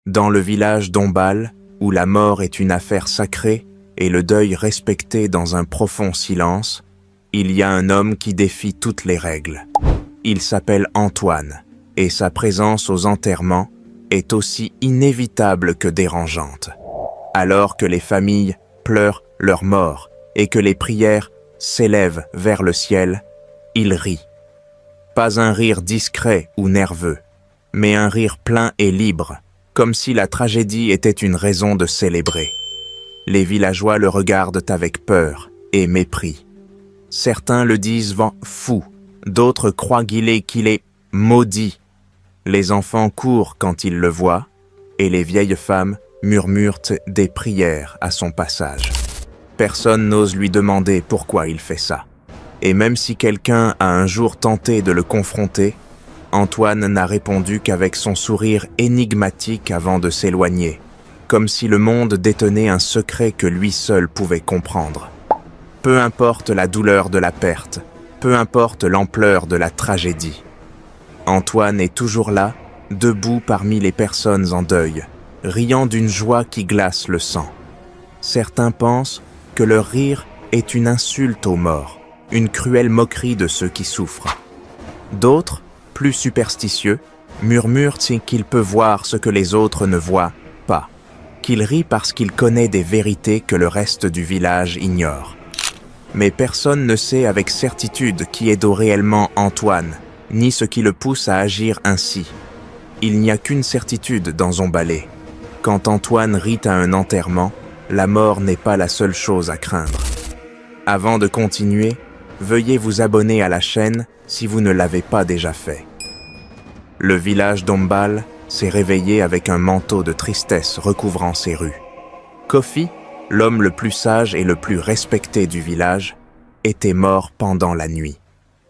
Dans le village d'Ombal, où la mort est une affaire sacrée et le deuil respecté dans un profond silence, il y a un homme qui défie toutes les règles. Il s'appelle Antoine, et sa présence aux enterrements est aussi inévitable que dérangeante. Alors que les familles pleurent leur mort et que les prières s'élèvent vers le ciel, il rit. Pas un rire discret ou nerveux, mais un rire plein et libre, comme si la tragédie était une raison de célébrer. Les villageois le regardent avec peur et mépris. Certains le disent fou, d'autres croient qu'il est maudit. Les enfants courent quand ils le voient, et les vieilles femmes murmurent des prières à son passage. Personne n'ose lui demander pourquoi il fait ça. Et même si quelqu'un a un jour tenté de le confronter, Antoine n'a répondu qu'avec son sourire énigmatique avant de s'éloigner, comme si le monde détenait un secret que lui seul pouvait comprendre. Peu importe la douleur de la perte, peu importe l'ampleur de la tragédie. Antoine est toujours là, debout parmi les personnes en deuil, riant d'une joie qui glace le sang. Certains pensent que leur rire est une insulte aux morts, une cruelle moquerie de ceux qui souffrent. D'autres, plus superstitieux, murmurent qu'il peut voir ce que les autres ne voient pas, qu'il rit parce qu'il connaît des vérités que le reste du village ignore. Mais personne ne sait avec certitude qui est réellement Antoine, ni ce qui le pousse à agir ainsi. Il n'y a qu'une certitude dans Ombalé. Quand Antoine rit à un enterrement, la mort n'est pas la seule chose à craindre. Avant de continuer, veuillez vous abonner à la chaîne si vous ne l'avez pas déjà fait. Le village d'Ombal s'est réveillé avec un manteau de tristesse recouvrant ses rues. Kofi, l'homme le plus sage et le plus respecté du village, était mort pendant la nuit.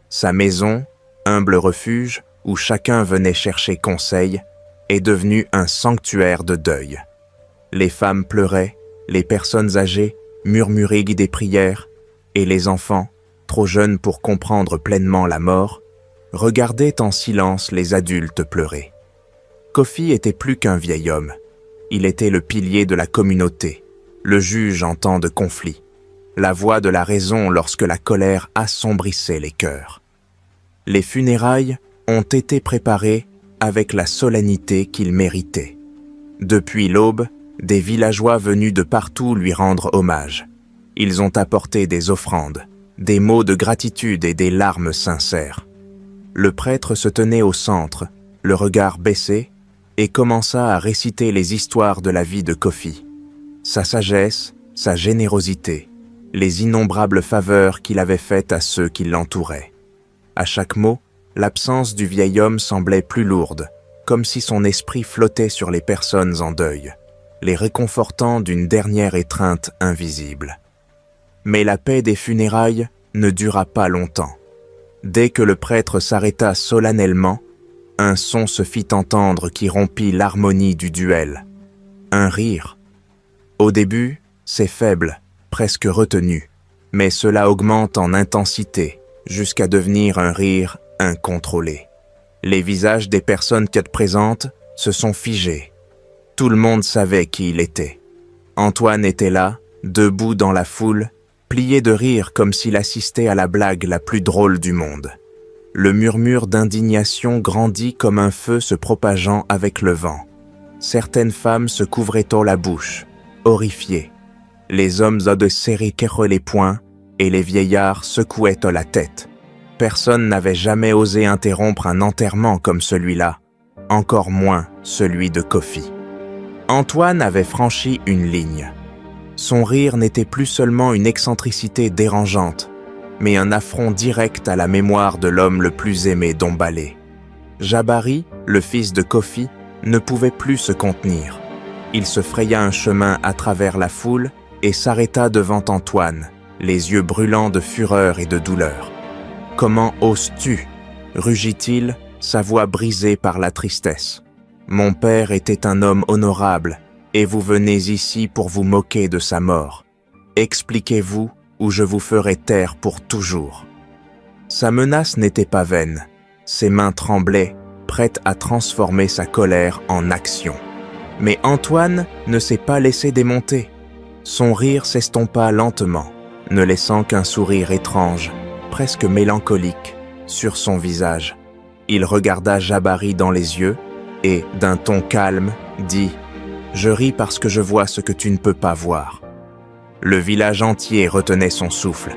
Sa maison, humble refuge où chacun venait chercher conseil, est devenue un sanctuaire de deuil. Les femmes pleuraient, les personnes âgées murmuraient des prières, et les enfants, trop jeunes pour comprendre pleinement la mort, regardaient en silence les adultes pleurer. Kofi était plus qu'un vieil homme. Il était le pilier de la communauté, le juge en temps de conflit, la voix de la raison lorsque la colère assombrissait les cœurs. Les funérailles ont été préparées avec la solennité qu'il méritait. Depuis l'aube, des villageois venus de partout lui rendre hommage. Ils ont apporté des offrandes, des mots de gratitude et des larmes sincères. Le prêtre se tenait au centre, le regard baissé, et commença à réciter les histoires de la vie de Kofi. Sa sagesse, sa générosité, les innombrables faveurs qu'il avait faites à ceux qui l'entouraient. À chaque mot, l'absence du vieil homme semblait plus lourde, comme si son esprit flottait sur les personnes en deuil, les réconfortant d'une dernière étreinte invisible. Mais la paix des funérailles ne dura pas longtemps. Dès que le prêtre s'arrêta solennellement, un son se fit entendre qui rompit l'harmonie du duel. Un rire. Au début, c'est faible, presque retenu, mais cela augmente en intensité, jusqu'à devenir un rire incontrôlé. Les visages des personnes présentes se sont figés. Tout le monde savait qui il était. Antoine était là, debout dans la foule, plié de rire comme s'il assistait à la blague la plus drôle du monde. Le murmure d'indignation grandit comme un feu se propageant avec le vent. Certaines femmes se couvraient la bouche, horrifiées. Les hommes serraient les poings et les vieillards secouaient la tête. Personne n'avait jamais osé interrompre un enterrement comme celui-là, encore moins celui de Kofi. Antoine avait franchi une ligne. Son rire n'était plus seulement une excentricité dérangeante, mais un affront direct à la mémoire de l'homme le plus aimé d'Ombalé. Jabari, le fils de Kofi, ne pouvait plus se contenir. Il se fraya un chemin à travers la foule et s'arrêta devant Antoine, les yeux brûlants de fureur et de douleur. « Comment oses-tu » rugit-il, sa voix brisée par la tristesse. « Mon père était un homme honorable, et vous venez ici pour vous moquer de sa mort. Expliquez-vous, ou je vous ferai taire pour toujours. » Sa menace n'était pas vaine. Ses mains tremblaient, prêtes à transformer sa colère en action. Mais Antoine ne s'est pas laissé démonter. Son rire s'estompa lentement, ne laissant qu'un sourire étrange, presque mélancolique, sur son visage. Il regarda Jabari dans les yeux et, d'un ton calme, dit « Je ris parce que je vois ce que tu ne peux pas voir. » Le village entier retenait son souffle.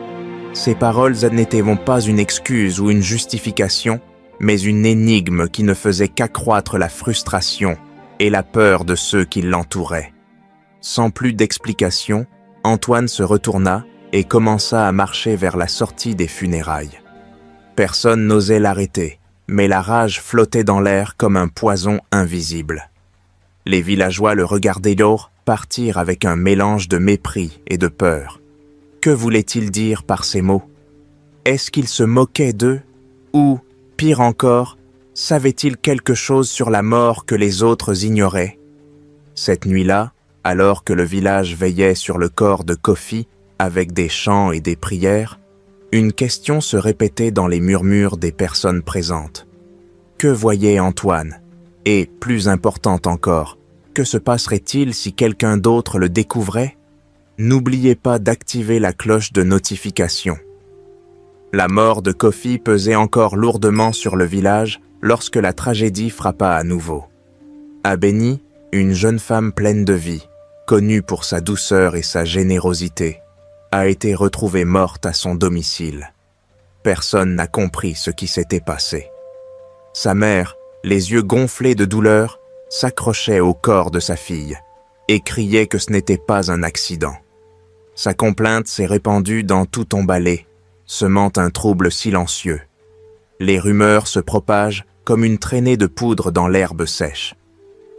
Ces paroles n'étaient pas une excuse ou une justification, mais une énigme qui ne faisait qu'accroître la frustration et la peur de ceux qui l'entouraient. Sans plus d'explication, Antoine se retourna et commença à marcher vers la sortie des funérailles. Personne n'osait l'arrêter, mais la rage flottait dans l'air comme un poison invisible. Les villageois le regardaient partir avec un mélange de mépris et de peur. Que voulait-il dire par ces mots? Est-ce qu'il se moquait d'eux? Ou, pire encore, savait-il quelque chose sur la mort que les autres ignoraient? Cette nuit-là, alors que le village veillait sur le corps de Kofi avec des chants et des prières, une question se répétait dans les murmures des personnes présentes. Que voyait Antoine? Et, plus important encore, que se passerait-il si quelqu'un d'autre le découvrait? N'oubliez pas d'activer la cloche de notification. La mort de Kofi pesait encore lourdement sur le village lorsque la tragédie frappa à nouveau. Abeni, une jeune femme pleine de vie, connue pour sa douceur et sa générosité, a été retrouvée morte à son domicile. Personne n'a compris ce qui s'était passé. Sa mère, les yeux gonflés de douleur, s'accrochait au corps de sa fille et criait que ce n'était pas un accident. Sa complainte s'est répandue dans tout Tombalé, semant un trouble silencieux. Les rumeurs se propagent comme une traînée de poudre dans l'herbe sèche.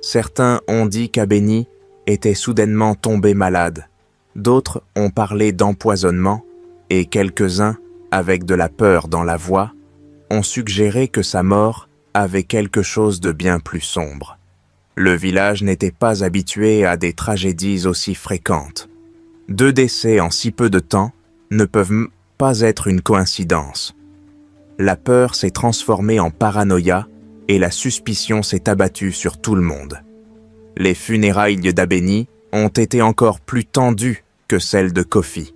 Certains ont dit qu'Abeni était soudainement tombé malade, d'autres ont parlé d'empoisonnement, et quelques-uns, avec de la peur dans la voix, ont suggéré que sa mort avait quelque chose de bien plus sombre. Le village n'était pas habitué à des tragédies aussi fréquentes. 2 décès en si peu de temps ne peuvent pas être une coïncidence. La peur s'est transformée en paranoïa et la suspicion s'est abattue sur tout le monde. Les funérailles d'Abeni ont été encore plus tendues que celles de Kofi.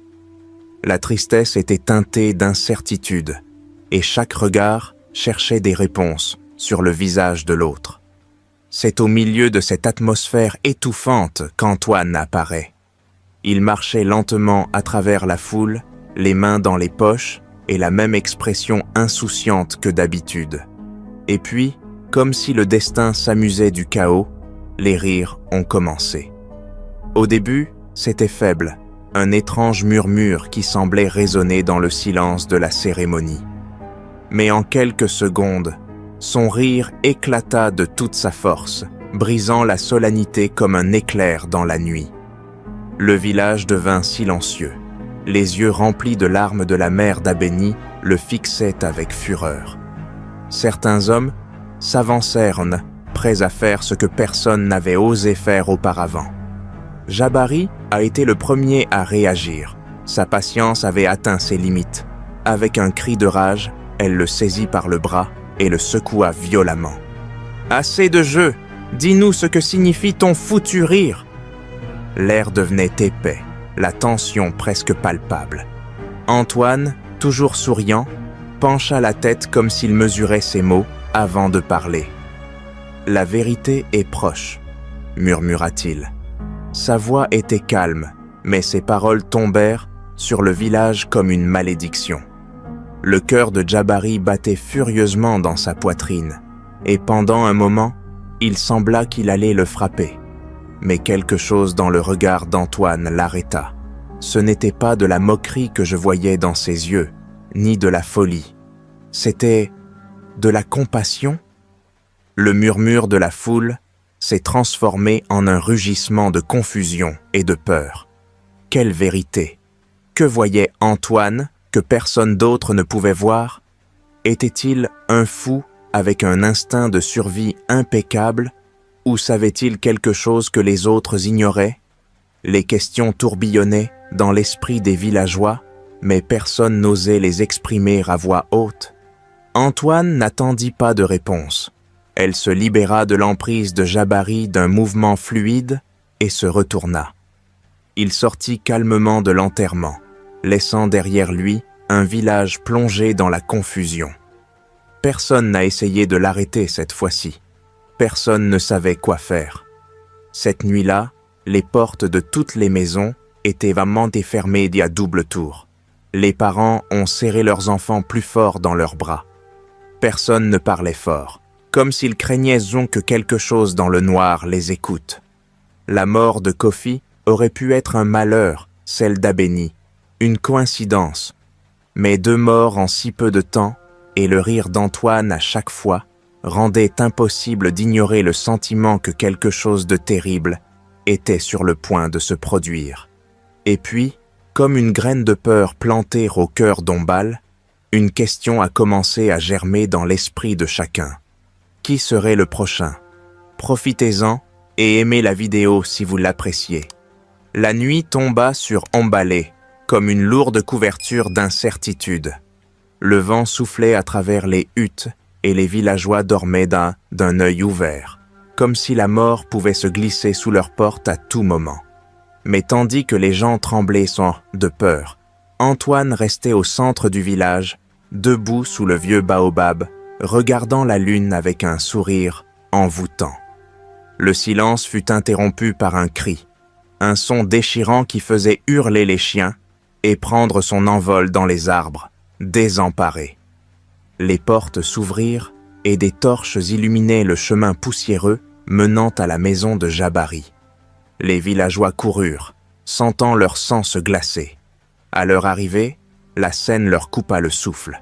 La tristesse était teintée d'incertitude et chaque regard cherchait des réponses sur le visage de l'autre. C'est au milieu de cette atmosphère étouffante qu'Antoine apparaît. Il marchait lentement à travers la foule, les mains dans les poches et la même expression insouciante que d'habitude. Et puis, comme si le destin s'amusait du chaos, les rires ont commencé. Au début, c'était faible, un étrange murmure qui semblait résonner dans le silence de la cérémonie. Mais en quelques secondes, son rire éclata de toute sa force, brisant la solennité comme un éclair dans la nuit. Le village devint silencieux. Les yeux remplis de larmes de la mère d'Abeni le fixaient avec fureur. Certains hommes s'avancèrent, prêts à faire ce que personne n'avait osé faire auparavant. Jabari a été le premier à réagir. Sa patience avait atteint ses limites. Avec un cri de rage, elle le saisit par le bras et le secoua violemment. « Assez de jeu! Dis-nous ce que signifie ton foutu rire !» L'air devenait épais, la tension presque palpable. Antoine, toujours souriant, pencha la tête comme s'il mesurait ses mots avant de parler. « La vérité est proche, » murmura-t-il. Sa voix était calme, mais ses paroles tombèrent sur le village comme une malédiction. Le cœur de Jabari battait furieusement dans sa poitrine, et pendant un moment, il sembla qu'il allait le frapper. Mais quelque chose dans le regard d'Antoine l'arrêta. Ce n'était pas de la moquerie que je voyais dans ses yeux, ni de la folie. C'était de la compassion. Le murmure de la foule s'est transformé en un rugissement de confusion et de peur. Quelle vérité! Que voyait Antoine que personne d'autre ne pouvait voir? Était-il un fou avec un instinct de survie impeccable ou savait-il quelque chose que les autres ignoraient? Les questions tourbillonnaient dans l'esprit des villageois, mais personne n'osait les exprimer à voix haute. Antoine n'attendit pas de réponse. Elle se libéra de l'emprise de Jabari d'un mouvement fluide et se retourna. Il sortit calmement de l'enterrement, laissant derrière lui un village plongé dans la confusion. Personne n'a essayé de l'arrêter cette fois-ci. Personne ne savait quoi faire. Cette nuit-là, les portes de toutes les maisons étaient vraiment fermées à double tour. Les parents ont serré leurs enfants plus fort dans leurs bras. Personne ne parlait fort, comme s'ils craignaient que quelque chose dans le noir les écoute. La mort de Kofi aurait pu être un malheur, celle d'Abeni, une coïncidence. Mais 2 morts en si peu de temps, et le rire d'Antoine à chaque fois, rendait impossible d'ignorer le sentiment que quelque chose de terrible était sur le point de se produire. Et puis, comme une graine de peur plantée au cœur d'Ombal, une question a commencé à germer dans l'esprit de chacun. Qui serait le prochain? Profitez-en et aimez la vidéo si vous l'appréciez. La nuit tomba sur Ombalé, comme une lourde couverture d'incertitude. Le vent soufflait à travers les huttes et les villageois dormaient d'un œil ouvert, comme si la mort pouvait se glisser sous leurs portes à tout moment. Mais tandis que les gens tremblaient de peur, Antoine restait au centre du village, debout sous le vieux baobab, regardant la lune avec un sourire envoûtant. Le silence fut interrompu par un cri, un son déchirant qui faisait hurler les chiens et prendre son envol dans les arbres, désemparés. Les portes s'ouvrirent et des torches illuminaient le chemin poussiéreux menant à la maison de Jabari. Les villageois coururent, sentant leur sang se glacer. À leur arrivée, la scène leur coupa le souffle.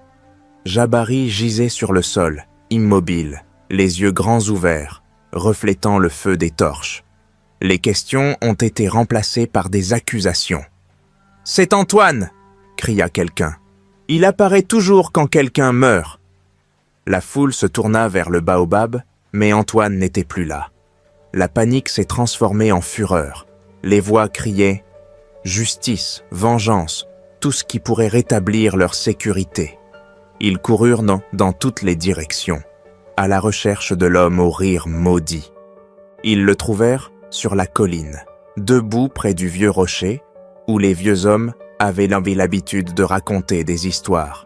Jabari gisait sur le sol, immobile, les yeux grands ouverts, reflétant le feu des torches. Les questions ont été remplacées par des accusations. « C'est Antoine !» cria quelqu'un. « Il apparaît toujours quand quelqu'un meurt. » La foule se tourna vers le baobab, mais Antoine n'était plus là. La panique s'est transformée en fureur. Les voix criaient « Justice, vengeance, tout ce qui pourrait rétablir leur sécurité. » Ils coururent dans toutes les directions, à la recherche de l'homme au rire maudit. Ils le trouvèrent sur la colline, debout près du vieux rocher, où les vieux hommes avaient l'habitude de raconter des histoires.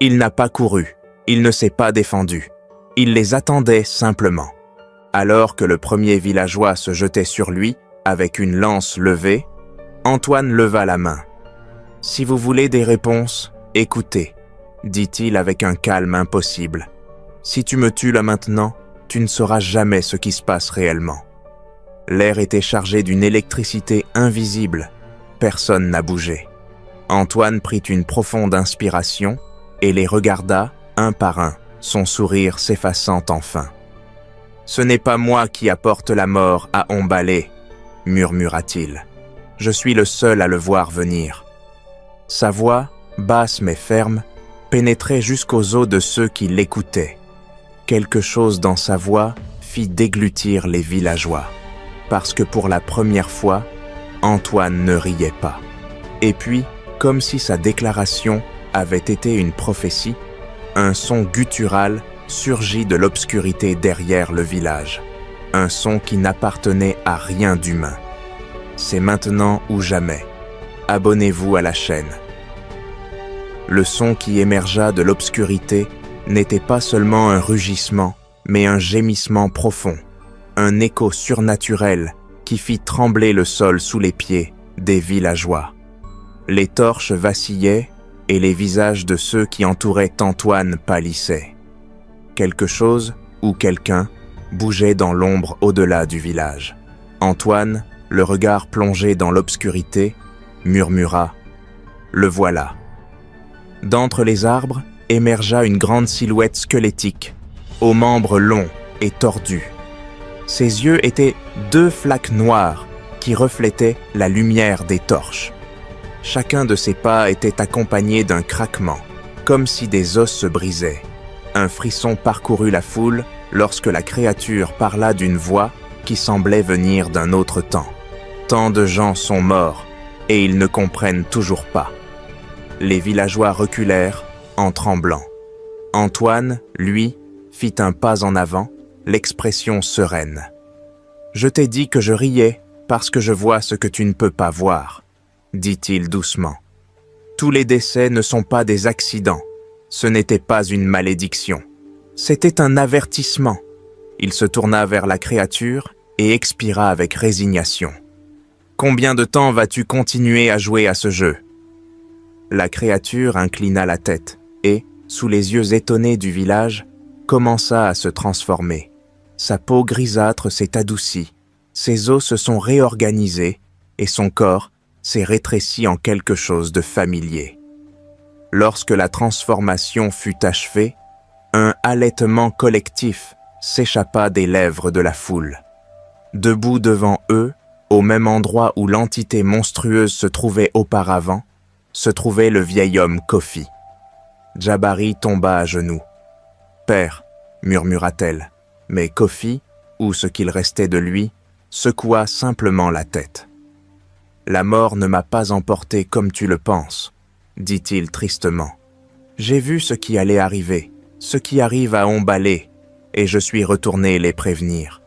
Il n'a pas couru, il ne s'est pas défendu, il les attendait simplement. Alors que le premier villageois se jetait sur lui, avec une lance levée, Antoine leva la main. « Si vous voulez des réponses, écoutez, » dit-il avec un calme impossible. « Si tu me tues là maintenant, tu ne sauras jamais ce qui se passe réellement. » L'air était chargé d'une électricité invisible. Personne n'a bougé. Antoine prit une profonde inspiration et les regarda un par un, son sourire s'effaçant enfin. « Ce n'est pas moi qui apporte la mort à Ombalé, » murmura-t-il. « Je suis le seul à le voir venir. » Sa voix, basse mais ferme, pénétrait jusqu'aux os de ceux qui l'écoutaient. Quelque chose dans sa voix fit déglutir les villageois, parce que pour la première fois, Antoine ne riait pas. Et puis, comme si sa déclaration avait été une prophétie, un son guttural surgit de l'obscurité derrière le village, un son qui n'appartenait à rien d'humain. C'est maintenant ou jamais. Abonnez-vous à la chaîne. Le son qui émergea de l'obscurité n'était pas seulement un rugissement, mais un gémissement profond, un écho surnaturel qui fit trembler le sol sous les pieds des villageois. Les torches vacillaient et les visages de ceux qui entouraient Antoine pâlissaient. Quelque chose ou quelqu'un bougeait dans l'ombre au-delà du village. Antoine, le regard plongé dans l'obscurité, murmura « Le voilà ». D'entre les arbres émergea une grande silhouette squelettique, aux membres longs et tordus. Ses yeux étaient 2 flaques noires qui reflétaient la lumière des torches. Chacun de ses pas était accompagné d'un craquement, comme si des os se brisaient. Un frisson parcourut la foule lorsque la créature parla d'une voix qui semblait venir d'un autre temps. Tant de gens sont morts et ils ne comprennent toujours pas. Les villageois reculèrent en tremblant. Antoine, lui, fit un pas en avant l'expression sereine. « Je t'ai dit que je riais parce que je vois ce que tu ne peux pas voir, » dit-il doucement. « Tous les décès ne sont pas des accidents. Ce n'était pas une malédiction. C'était un avertissement. » Il se tourna vers la créature et expira avec résignation. « Combien de temps vas-tu continuer à jouer à ce jeu ?» La créature inclina la tête et, sous les yeux étonnés du village, commença à se transformer. Sa peau grisâtre s'est adoucie, ses os se sont réorganisés et son corps s'est rétréci en quelque chose de familier. Lorsque la transformation fut achevée, un halètement collectif s'échappa des lèvres de la foule. Debout devant eux, au même endroit où l'entité monstrueuse se trouvait auparavant, se trouvait le vieil homme Kofi. Jabari tomba à genoux. « Père, » murmura-t-elle, mais Kofi, ou ce qu'il restait de lui, secoua simplement la tête. « La mort ne m'a pas emporté comme tu le penses, » dit-il tristement. « J'ai vu ce qui allait arriver, ce qui arrive à Ombalé, et je suis retourné les prévenir.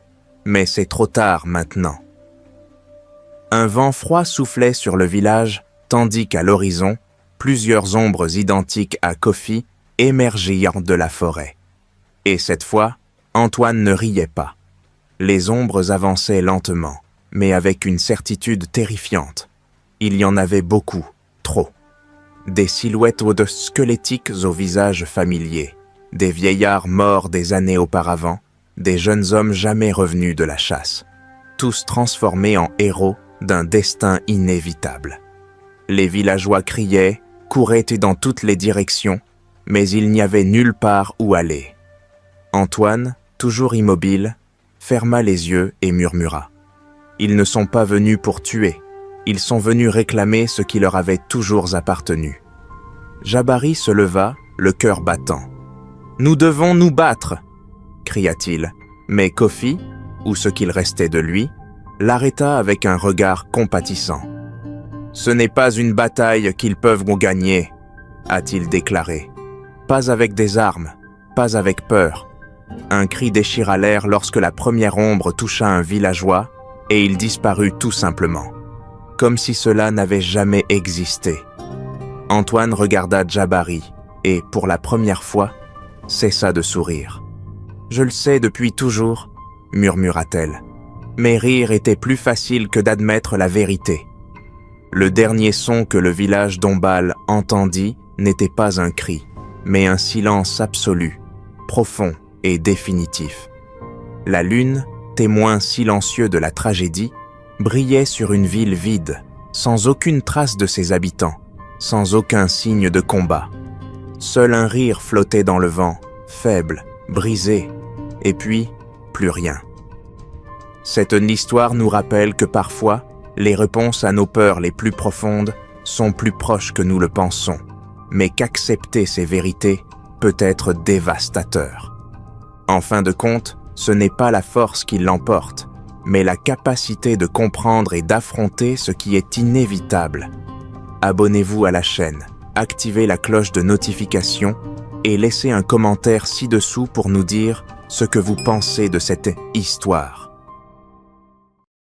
Mais c'est trop tard maintenant. » Un vent froid soufflait sur le village, tandis qu'à l'horizon, plusieurs ombres identiques à Kofi émergèrent de la forêt. Et cette fois, Antoine ne riait pas. Les ombres avançaient lentement, mais avec une certitude terrifiante. Il y en avait beaucoup, trop. Des silhouettes squelettiques au visage familier, des vieillards morts des années auparavant, des jeunes hommes jamais revenus de la chasse, tous transformés en héros d'un destin inévitable. Les villageois criaient, couraient dans toutes les directions, mais il n'y avait nulle part où aller. Antoine, toujours immobile, ferma les yeux et murmura. Ils ne sont pas venus pour tuer, ils sont venus réclamer ce qui leur avait toujours appartenu. Jabari se leva, le cœur battant. « Nous devons nous battre !» cria-t-il, mais Kofi, ou ce qu'il restait de lui, l'arrêta avec un regard compatissant. « Ce n'est pas une bataille qu'ils peuvent gagner, » a-t-il déclaré. « Pas avec des armes, pas avec peur. » Un cri déchira l'air lorsque la première ombre toucha un villageois et il disparut tout simplement, comme si cela n'avait jamais existé. Antoine regarda Jabari et, pour la première fois, cessa de sourire. « Je le sais depuis toujours, » murmura-t-elle. « Mais rire était plus facile que d'admettre la vérité. » Le dernier son que le village d'Ombal entendit n'était pas un cri, mais un silence absolu, profond et définitif. La lune, témoin silencieux de la tragédie, brillait sur une ville vide, sans aucune trace de ses habitants, sans aucun signe de combat. Seul un rire flottait dans le vent, faible, brisé, et puis, plus rien. Cette histoire nous rappelle que parfois, les réponses à nos peurs les plus profondes sont plus proches que nous le pensons, mais qu'accepter ces vérités peut être dévastateur. En fin de compte, ce n'est pas la force qui l'emporte, mais la capacité de comprendre et d'affronter ce qui est inévitable. Abonnez-vous à la chaîne, activez la cloche de notification et laissez un commentaire ci-dessous pour nous dire ce que vous pensez de cette histoire.